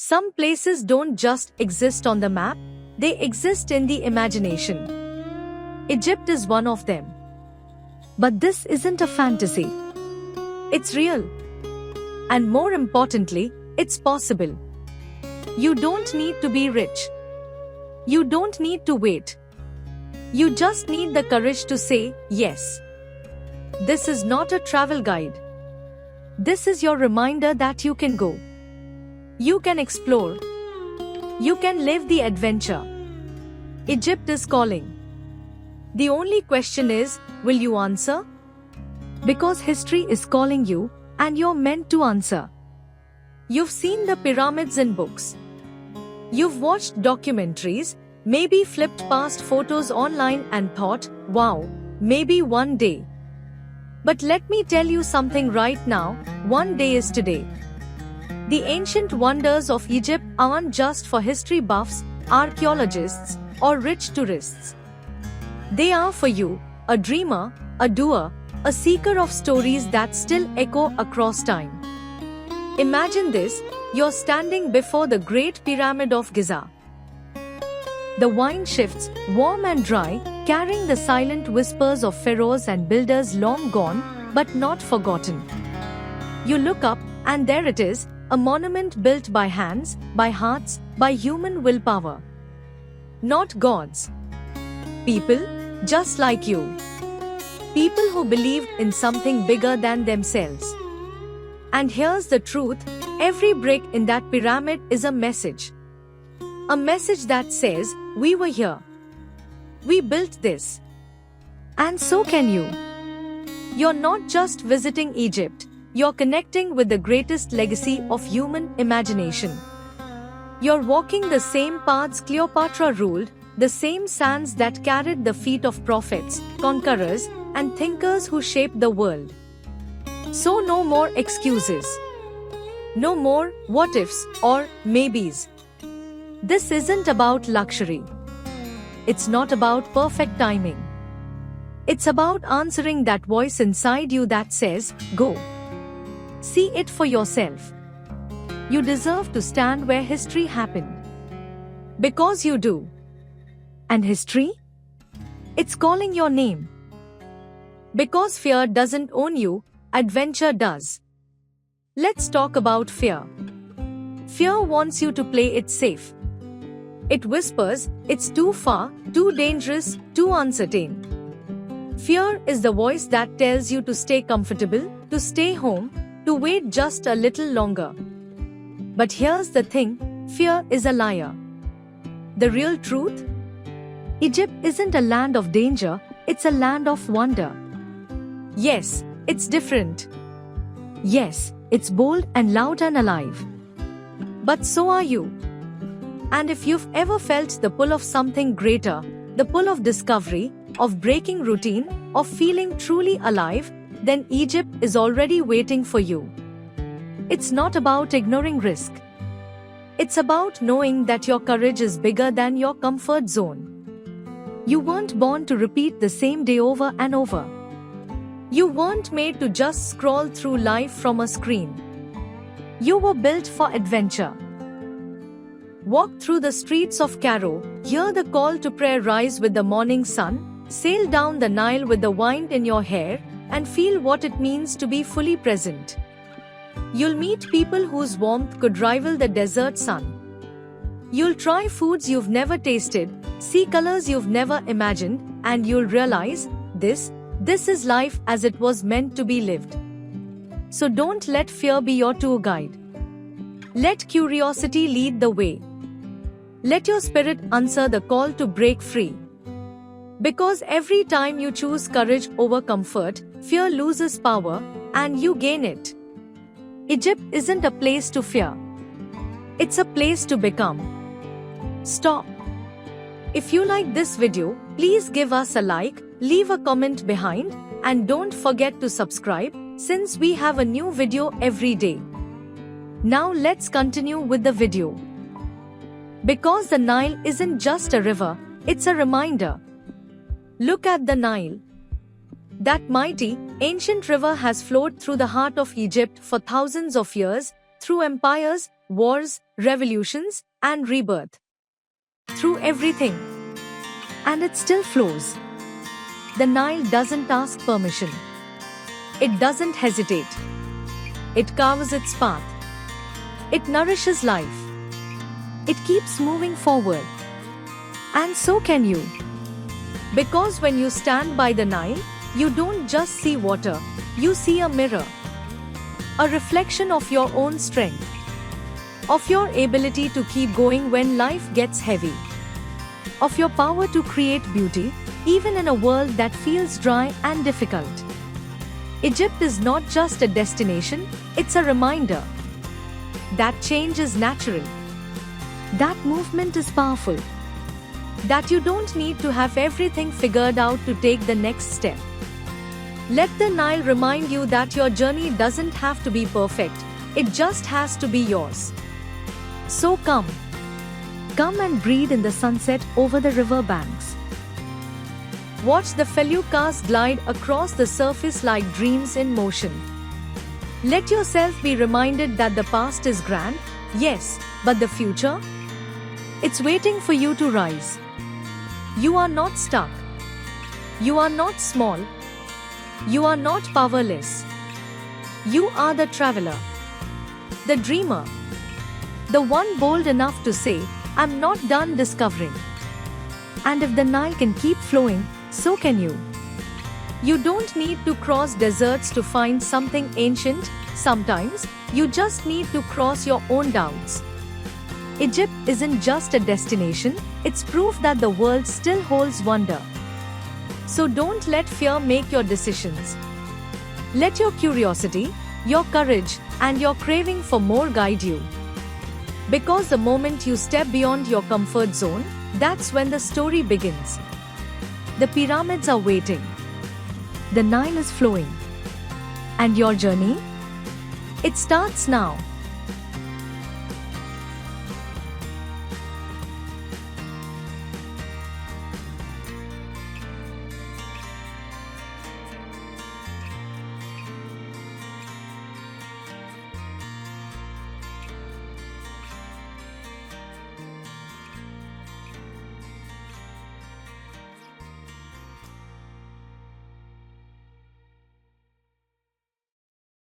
Some places don't just exist on the map, they exist in the imagination. Egypt is one of them. But this isn't a fantasy. It's real. And more importantly, it's possible. You don't need to be rich. You don't need to wait. You just need the courage to say yes. This is not a travel guide. This is your reminder that you can go. You can explore. You can live the adventure. Egypt is calling. The only question is, will you answer? Because history is calling you, and you're meant to answer. You've seen the pyramids in books. You've watched documentaries, maybe flipped past photos online and thought, wow, maybe one day. But let me tell you something right now, one day is today. The ancient wonders of Egypt aren't just for history buffs, archaeologists, or rich tourists. They are for you, a dreamer, a doer, a seeker of stories that still echo across time. Imagine this, you're standing before the Great Pyramid of Giza. The wind shifts, warm and dry, carrying the silent whispers of pharaohs and builders long gone, but not forgotten. You look up, and there it is, a monument built by hands, by hearts, by human willpower. Not gods. People, just like you. People who believed in something bigger than themselves. And here's the truth, every brick in that pyramid is a message. A message that says, we were here. We built this. And so can you. You're not just visiting Egypt, you're connecting with the greatest legacy of human imagination. You're walking the same paths Cleopatra ruled, the same sands that carried the feet of prophets, conquerors, and thinkers who shaped the world. So no more excuses. No more what ifs or maybes. This isn't about luxury. It's not about perfect timing. It's about answering that voice inside you that says, go. See it for yourself. You deserve to stand where history happened. Because you do. And history? It's calling your name. Because fear doesn't own you, adventure does. Let's talk about fear. Fear wants you to play it safe. It whispers, it's too far, too dangerous, too uncertain. Fear is the voice that tells you to stay comfortable, to stay home, to wait just a little longer. But here's the thing, fear is a liar. The real truth? Egypt isn't a land of danger, it's a land of wonder. Yes, it's different. Yes, it's bold and loud and alive. But so are you. And if you've ever felt the pull of something greater, the pull of discovery, of breaking routine, of feeling truly alive, then Egypt is already waiting for you. It's not about ignoring risk. It's about knowing that your courage is bigger than your comfort zone. You weren't born to repeat the same day over and over. You weren't made to just scroll through life from a screen. You were built for adventure. Walk through the streets of Cairo, hear the call to prayer rise with the morning sun, sail down the Nile with the wind in your hair, and feel what it means to be fully present. You'll meet people whose warmth could rival the desert sun. You'll try foods you've never tasted, see colors you've never imagined, and you'll realize, this is life as it was meant to be lived. So don't let fear be your tour guide. Let curiosity lead the way. Let your spirit answer the call to break free. Because every time you choose courage over comfort, fear loses power, and you gain it. Egypt isn't a place to fear. It's a place to become. Stop. If you like this video, please give us a like, leave a comment behind, and don't forget to subscribe, since we have a new video every day. Now let's continue with the video. Because the Nile isn't just a river, it's a reminder. Look at the Nile. That mighty, ancient river has flowed through the heart of Egypt for thousands of years, through empires, wars, revolutions, and rebirth. Through everything. And it still flows. The Nile doesn't ask permission. It doesn't hesitate. It carves its path. It nourishes life. It keeps moving forward. And so can you. Because when you stand by the Nile, you don't just see water, you see a mirror. A reflection of your own strength. Of your ability to keep going when life gets heavy. Of your power to create beauty, even in a world that feels dry and difficult. Egypt is not just a destination, it's a reminder that change is natural, that movement is powerful, that you don't need to have everything figured out to take the next step. Let the Nile remind you that your journey doesn't have to be perfect, it just has to be yours. So come and breathe in the sunset over the river banks. Watch the feluccas glide across the surface like dreams in motion. Let yourself be reminded that the past is grand, yes, but the future? It's waiting for you to rise. You are not stuck. You are not small. You are not powerless. You are the traveler, the dreamer, the one bold enough to say, I'm not done discovering. And if the Nile can keep flowing, so can you. You don't need to cross deserts to find something ancient, sometimes you just need to cross your own doubts. Egypt isn't just a destination, it's proof that the world still holds wonder. So don't let fear make your decisions. Let your curiosity, your courage, and your craving for more guide you. Because the moment you step beyond your comfort zone, that's when the story begins. The pyramids are waiting. The Nile is flowing. And your journey? It starts now.